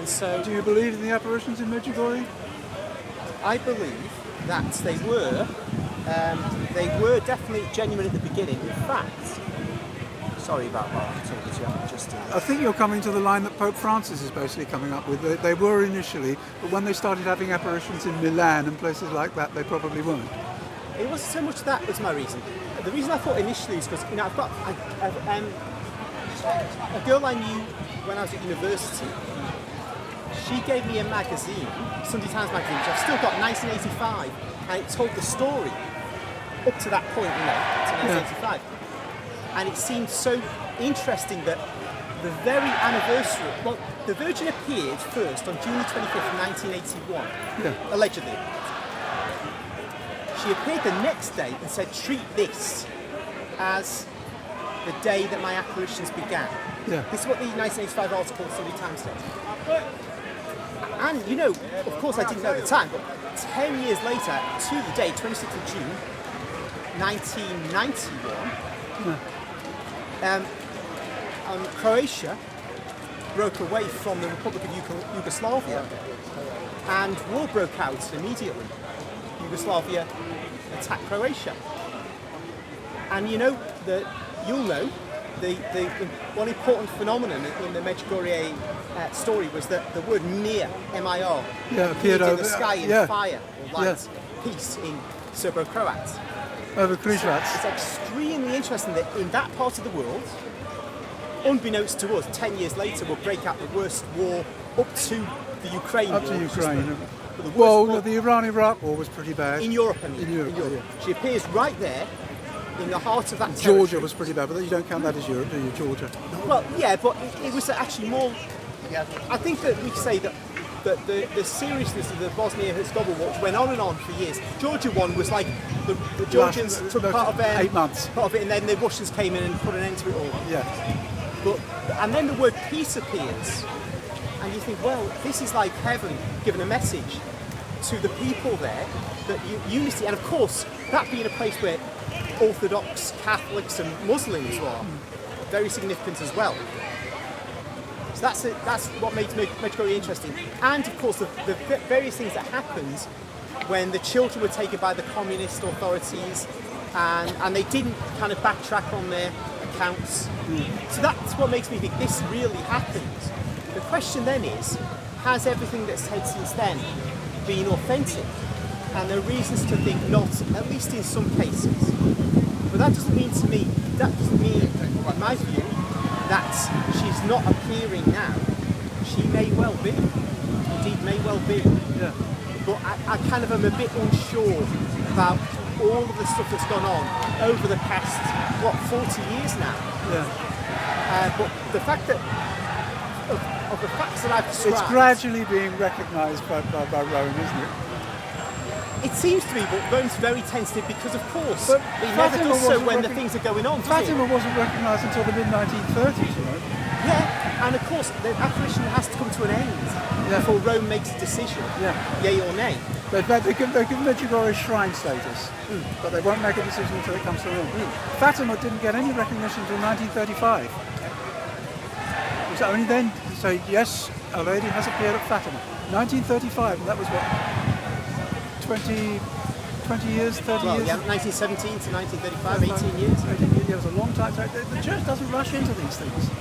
And so, Do you believe in the apparitions in Medjugorje? I believe that they were definitely genuine at the beginning. In fact, sorry about what I'm talking to you. I'm just. I think you're coming to the line that Pope Francis is basically coming up with. They were initially, but when they started having apparitions in Milan and places like that, they probably weren't. It wasn't so much that was my reason. The reason I thought initially is because I've got a girl I knew when I was at university. She gave me a magazine, Sunday Times magazine, which I've still got, 1985, and it told the story up to that point, to 1985. And it seemed so interesting that the very anniversary, well, the Virgin appeared first on June 25th, 1981, allegedly. She appeared the next day and said, treat this as the day that my apparitions began. Yeah. This is what the 1985 article of Sunday Times said. And, of course I didn't know at the time, but 10 years later, to the day, 26th of June, 1991, Croatia broke away from the Republic of Yugoslavia, and war broke out immediately. Yugoslavia attacked Croatia. And the one important phenomenon in the Medjugorje story was that the word mir, M-I-R, appeared in the sky in fire or light, peace in Serbo-Croat. Over Križevac. It's extremely interesting that in that part of the world, unbeknownst to us, 10 years later will break out the worst war up to the Ukraine war. Up to Ukraine. The Iran-Iraq war was pretty bad. In Europe, I mean. In Europe. Yeah. She appears right there, in the heart of that Georgia territory. was pretty bad, but you don't count that as Europe, do you, Georgia? Well, yeah, but it was actually more... I think that we say that the seriousness of the Bosnia-Herzegovina war, which went on and on for years. Georgia one was like the Georgians took part of 8 months. Part of it, and then the Russians came in and put an end to it all. Yeah. And then the word peace appears, and you think, well, this is like heaven giving a message to the people there, that unity, and of course, that being a place where Orthodox, Catholics and Muslims were very significant as well. So that's what made Medjugorje interesting. And of course, the various things that happened when the children were taken by the communist authorities, and they didn't kind of backtrack on their accounts. So that's what makes me think this really happened. The question then is, has everything that's said since then been authentic? And there are reasons to think not, at least in some cases. But that doesn't mean, in my view, that she's not appearing now. She may well be, indeed may well be. Yeah. But I kind of am a bit unsure about all of the stuff that's gone on over the past, 40 years now. Yeah. But the fact that, of the facts that I've described... It's gradually being recognised by Rome, isn't it? It seems to be, but Rome's very tentative because, of course, it never does so when the things are going on, does it? Fatima wasn't recognised until the mid-1930s, Yeah, and of course, the apparition has to come to an end before Rome makes a decision, yay or nay. They give Medjugorje shrine status, but they won't make a decision until it comes to Rome. Fatima didn't get any recognition until 1935. It was only then to say, yes, a lady has appeared at Fatima. 1935, and that was what? 20 years, 30 years? Yeah, 1917 to 1935, 18 years. 18 years, it was a long time. So the church doesn't rush into these things.